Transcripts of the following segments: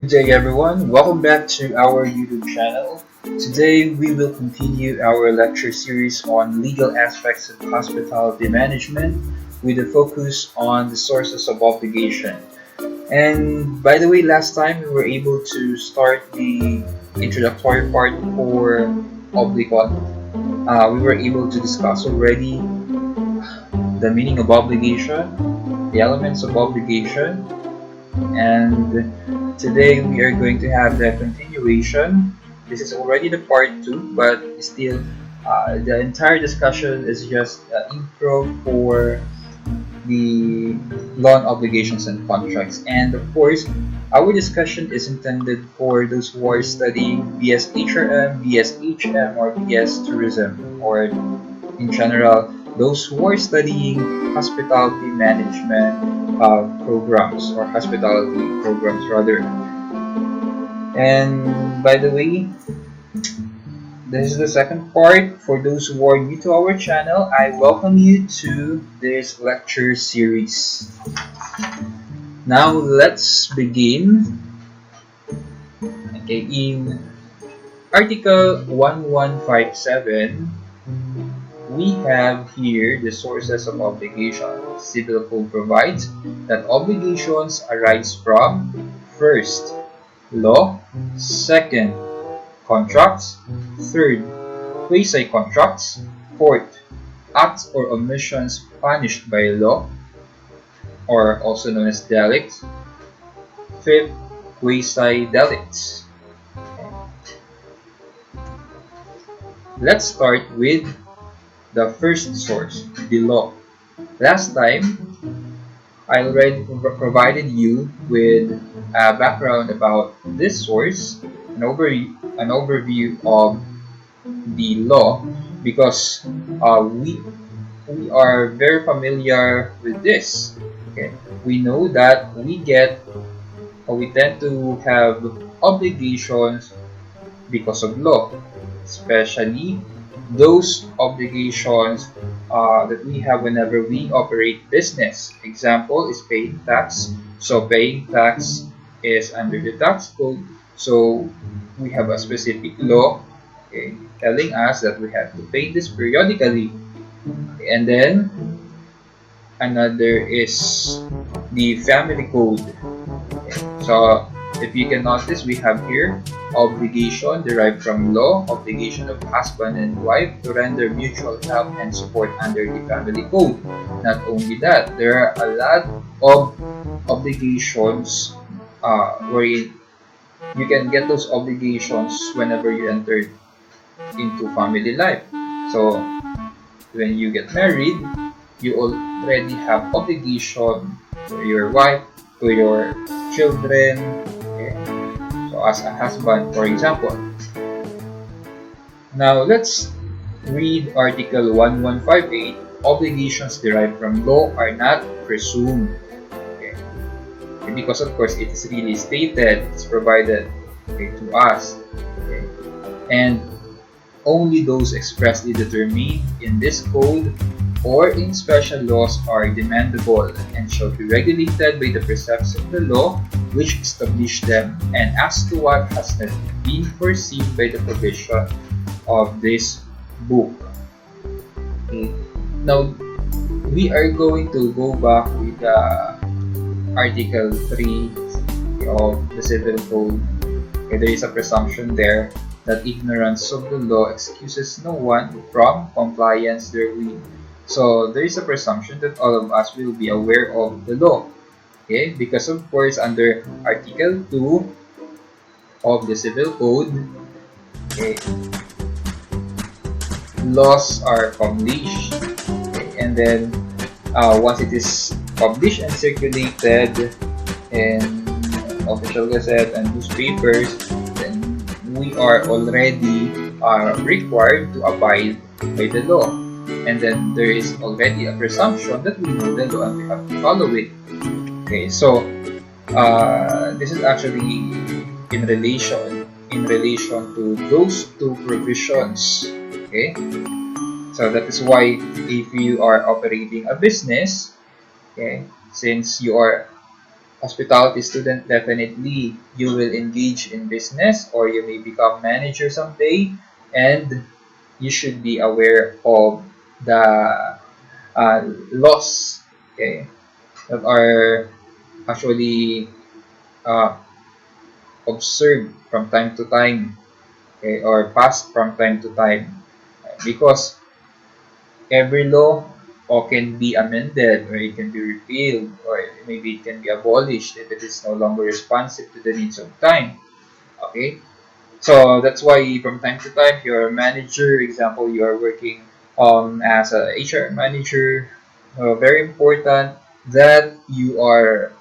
day everyone, welcome back to our YouTube channel. Today we will continue our lecture series on legal aspects of hospitality management with a focus on the sources of obligation. And by the way, last time we were able to start the introductory part for OBLICON. We were able to discuss already the meaning of obligation, the elements of obligation, and today we are going to have the continuation. This is already the part 2, but still the entire discussion is just intro for the loan obligations and contracts. And of course, our discussion is intended for those who are studying BS HRM, BS HM, or BS Tourism, or in general, those who are studying hospitality management programs, or hospitality programs rather. And by the way, this is the second part. For those who are new to our channel, I welcome you to this lecture series. Now let's begin. Okay, in Article 1157, we have here the sources of obligation. Civil Code provides that obligations arise from: first, law; second, contracts; third, quasi-contracts; fourth, acts or omissions punished by law, or also known as delicts; fifth, quasi-delicts. Let's start with the first source, the law. Last time, I already provided you with a background about this source, an overview of the law, because we are very familiar with this. Okay, we know that we tend to have obligations because of law, especially those obligations that we have whenever we operate business. Example is paying tax. So paying tax is under the tax code. So we have a specific law, okay, telling us that we have to pay this periodically. And then another is the family code. Okay. So if you can notice, we have here obligation derived from law, obligation of husband and wife to render mutual help and support under the family code. Not only that, there are a lot of obligations wherein you can get those obligations whenever you enter into family life. So when you get married, you already have obligation to your wife, to your children, okay? So as a husband, for example. Now let's read Article 1158. Obligations derived from law are not presumed. Okay? Because of course it is really stated, it's provided, okay, to us. Okay? And only those expressly determined in this code or in special laws are demandable and shall be regulated by the precepts of the law which establish them, and as to what has not been foreseen by the provision of this book. Okay. Now, we are going to go back with Article 3 of the Civil Code. Okay, there is a presumption there that ignorance of the law excuses no one from compliance therewith. So there is a presumption that all of us will be aware of the law. Okay, because of course under Article 2 of the Civil Code, okay, laws are published, okay, and then once it is published and circulated in official gazette and newspapers, then we are already required to abide by the law. And then there is already a presumption that we know the law and we have to follow it. Okay, so this is actually in relation to those two provisions. Okay, so that is why if you are operating a business, okay, since you are hospitality student, definitely you will engage in business or you may become manager someday, and you should be aware of the laws, okay, that are actually uh, observed from time to time, okay, or passed from time to time, because every law or can be amended or it can be repealed or maybe it can be abolished if it is no longer responsive to the needs of time. Okay, so that's why from time to time you're a manager, example you are working as a HR manager, very important that you are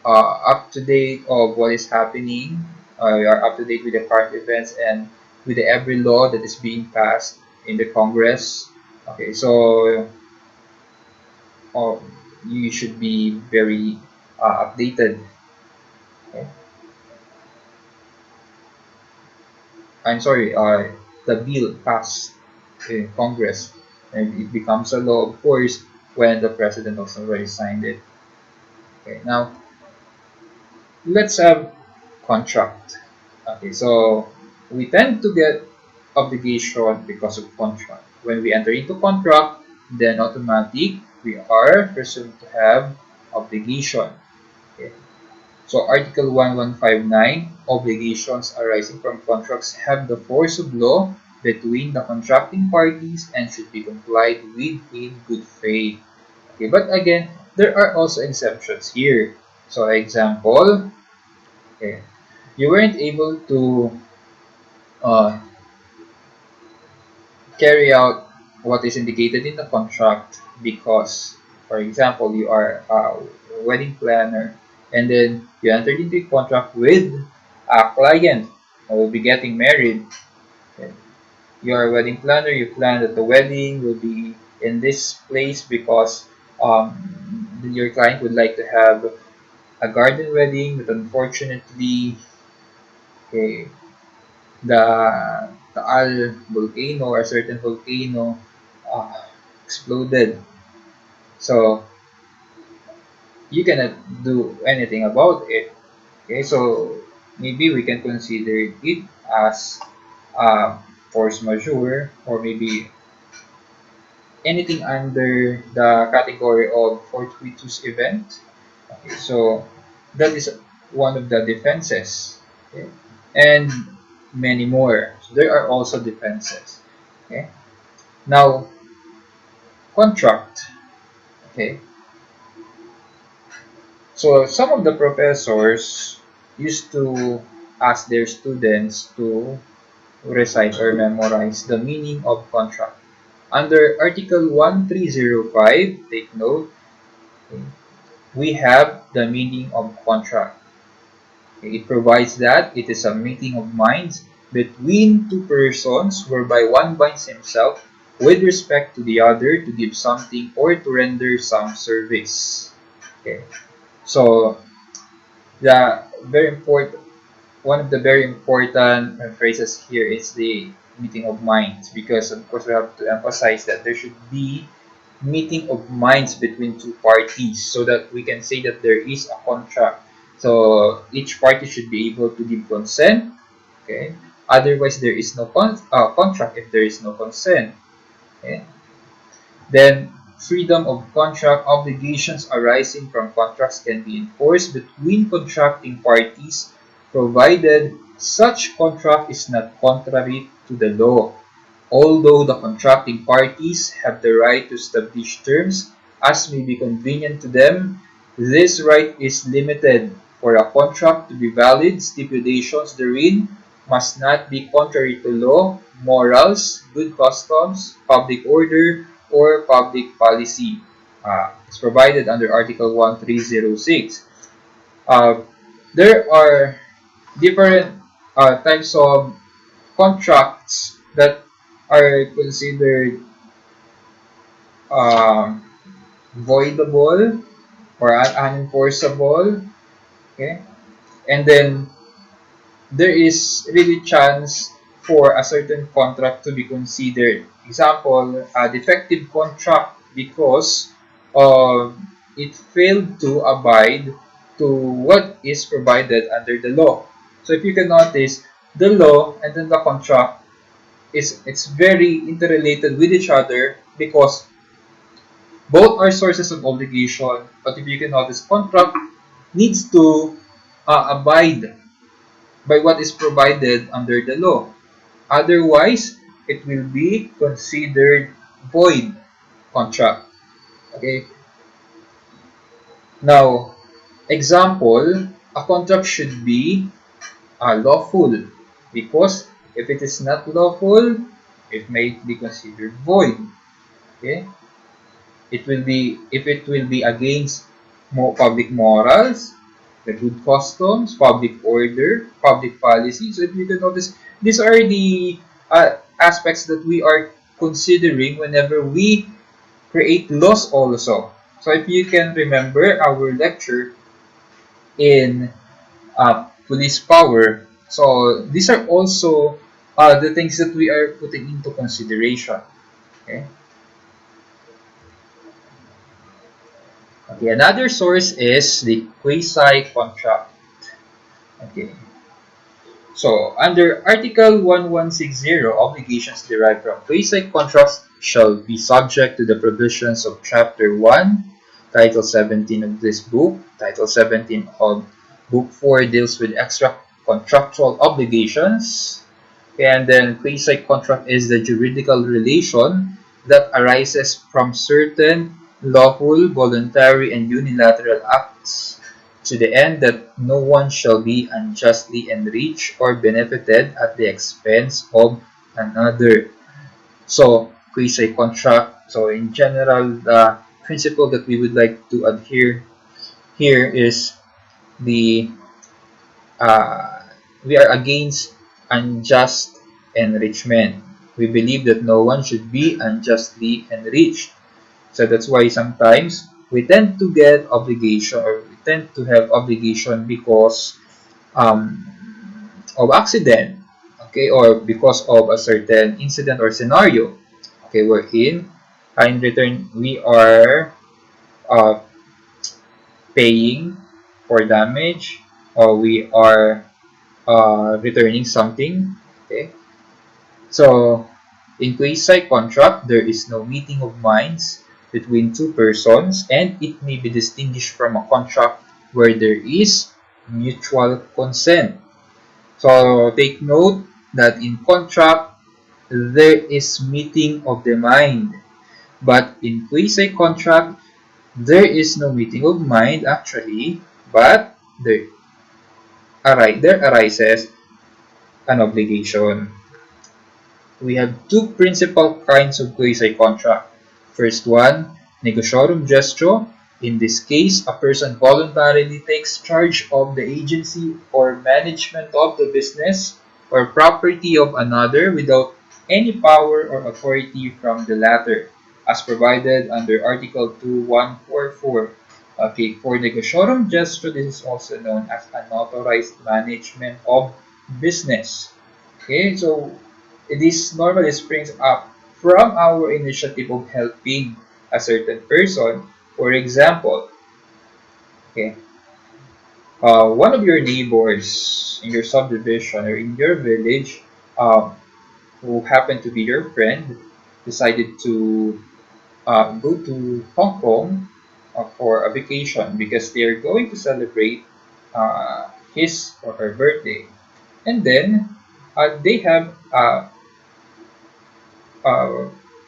up to date of what is happening, you are up to date with the current events and with every law that is being passed in the Congress. Okay, so uh, you should be very updated. Okay? I'm sorry, the bill passed in Congress and it becomes a law, of course, when the president also already signed it. Okay, now let's have contract. Okay, so we tend to get obligation because of contract. When we enter into contract, then automatic we are presumed to have obligation. Okay. So Article 1159, obligations arising from contracts have the force of law between the contracting parties and should be complied with in good faith. Okay, but again, there are also exceptions here. So example, okay, you weren't able to uh, carry out what is indicated in the contract because, for example, you are a wedding planner and then you entered into a contract with a client who will be getting married. Okay. You are a wedding planner, you plan that the wedding will be in this place because your client would like to have a garden wedding, but unfortunately, okay, the Al volcano or a certain volcano uh, exploded. So you cannot do anything about it. Okay, so maybe we can consider it as force majeure or maybe anything under the category of fortuitous event. Okay, so that is one of the defenses. Okay, and many more. So there are also defenses. Okay. Now, contract. Okay. So some of the professors used to ask their students to recite or memorize the meaning of contract. Under Article 1305, take note, okay, we have the meaning of contract. Okay, it provides that it is a meeting of minds between two persons whereby one binds himself with respect to the other to give something or to render some service. Okay. So the very important one of the very important phrases here is the meeting of minds because of course we have to emphasize that there should be meeting of minds between two parties so that we can say that there is a contract. So each party should be able to give consent. Okay. Otherwise, there is no contract if there is no consent. Okay. Then, freedom of contract obligations arising from contracts can be enforced between contracting parties provided such contract is not contrary to the law. Although the contracting parties have the right to establish terms as may be convenient to them, this right is limited. For a contract to be valid, stipulations therein must not be contrary to law, morals, good customs, public order, or public policy. It's provided under Article 1306. Uh, there are different types of contracts that are considered um, voidable or unenforceable. Okay, and then there is really chance for a certain contract to be considered. Example, a defective contract because it failed to abide to what is provided under the law. So if you can notice, the law and then the contract it's very interrelated with each other because both are sources of obligation. But if you can notice, contract needs to abide by what is provided under the law. Otherwise, it will be considered void contract. Okay. Now, example, a contract should be lawful because if it is not lawful, it may be considered void. Okay. It will be if it will be against public morals, the good customs, public order, public policy. So if you can notice, these are the aspects that we are considering whenever we create laws also. So if you can remember our lecture in police power, so these are also the things that we are putting into consideration. Okay. Okay, another source is the quasi-contract. Okay. So, under Article 1160, obligations derived from quasi-contracts shall be subject to the provisions of Chapter 1, Title 17 of this book. Title 17 of Book 4 deals with extra contractual obligations. And then quasi-contract is the juridical relation that arises from certain lawful, voluntary, and unilateral acts to the end that no one shall be unjustly enriched or benefited at the expense of another. So, quasi-contract. So, in general, the principle that we would like to adhere here is the uh, we are against unjust enrichment. We believe that no one should be unjustly enriched. So that's why sometimes we tend to get obligation or we tend to have obligation because um, of accident, okay, or because of a certain incident or scenario, okay, wherein in return we are uh, paying for damage or we are returning something. Okay, so in quasi-contract, there is no meeting of minds between two persons, and it may be distinguished from a contract where there is mutual consent. So take note that in contract, there is meeting of the mind, but in quasi-contract, there is no meeting of mind actually, but there arises an obligation. We have two principal kinds of quasi-contract. First one, Negotiator Gesture. In this case, a person voluntarily takes charge of the agency or management of the business or property of another without any power or authority from the latter, as provided under Article 2144. Okay, for Negotiator Gesture, this is also known as unauthorized management of business. Okay, so this normally springs up from our initiative of helping a certain person. For example, okay, one of your neighbors in your subdivision or in your village, who happened to be your friend, decided to go to Hong Kong for a vacation because they are going to celebrate his or her birthday. And then they have a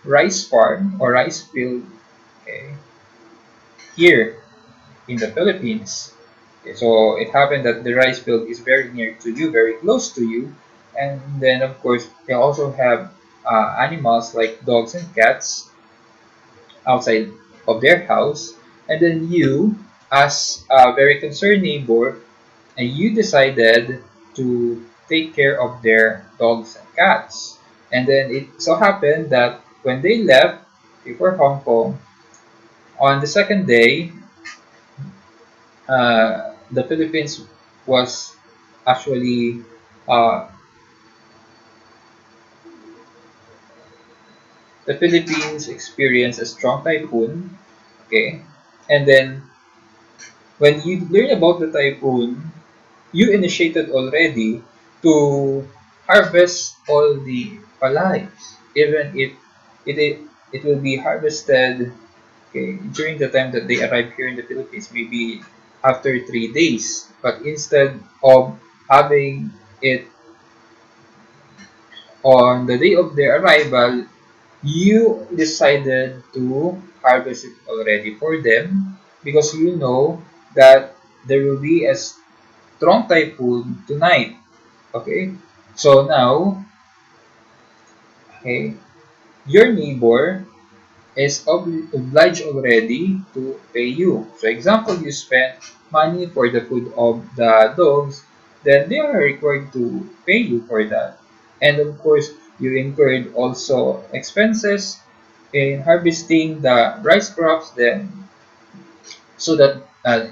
rice farm or rice field, okay, here in the Philippines. Okay, so it happened that the rice field is very near to you, very close to you, and then of course they also have animals like dogs and cats outside of their house, and then you, as a very concerned neighbor, and you decided to take care of their dogs and cats. And then it so happened that when they left for Hong Kong, on the second day, the Philippines was actually uh, the Philippines experienced a strong typhoon. Okay, and then when you learn about the typhoon, you initiated already to harvest all the palays, even if it will be harvested, okay, during the time that they arrive here in the Philippines, maybe after 3 days. But instead of having it on the day of their arrival, you decided to harvest it already for them because you know that there will be a strong typhoon tonight. Okay, so now, okay, your neighbor is obliged already to pay you. So example, you spent money for the food of the dogs, then they are required to pay you for that. And of course, you incurred also expenses in harvesting the rice crops, then so that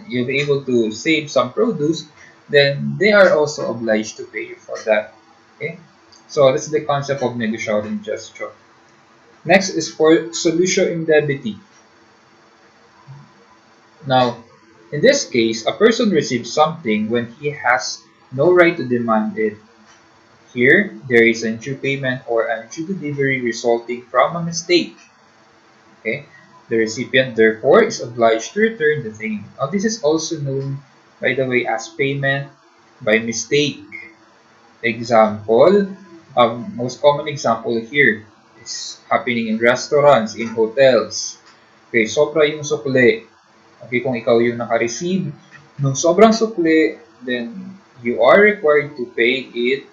you'll be able to save some produce, then they are also obliged to pay you for that. Okay, so this is the concept of negotiating gesture. Next is for solution indemnity. Now, in this case, a person receives something when he has no right to demand it. Here, there is an undue payment or undue delivery resulting from a mistake. Okay? The recipient, therefore, is obliged to return the thing. Now, this is also known, by the way, as payment by mistake. Example, most common example here is happening in restaurants, in hotels. Okay, sobra yung sukli. Okay, kung ikaw yung naka-receive nung sobrang sukli, then you are required to pay it,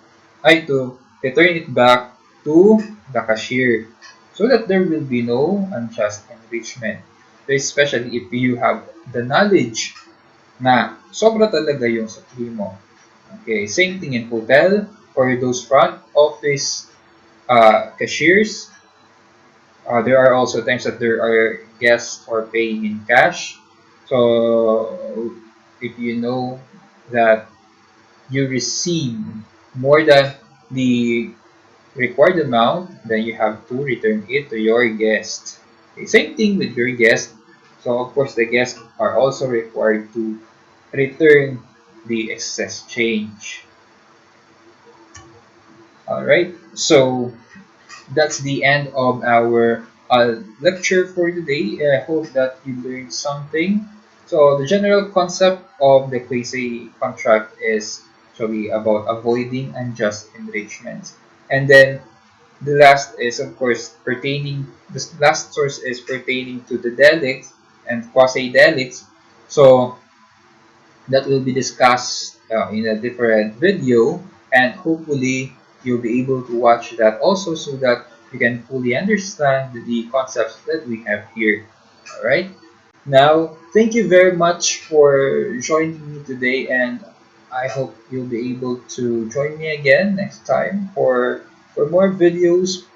to return it back to the cashier so that there will be no unjust enrichment. Especially if you have the knowledge na sobra talaga yung sukli mo. Okay, same thing in hotel for those front office cashiers. There are also times that there are guests who are paying in cash. So if you know that you receive more than the required amount, then you have to return it to your guest. Okay, same thing with your guest. So of course the guests are also required to return the excess change. Alright, so that's the end of our lecture for today. I hope that you learned something. So the general concept of the quasi-contract is actually about avoiding unjust enrichment. And then the last is of course pertaining, the last source is pertaining to the delicts and quasi-delicts. So that will be discussed in a different video, and hopefully you'll be able to watch that also so that you can fully understand the concepts that we have here. All right, now thank you very much for joining me today, and I hope you'll be able to join me again next time for more videos.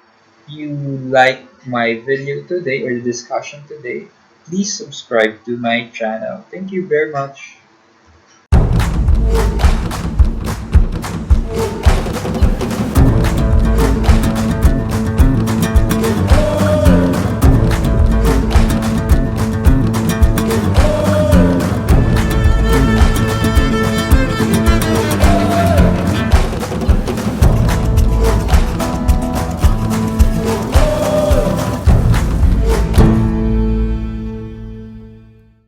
If you like my video today or the discussion today, please subscribe to my channel. Thank you very much.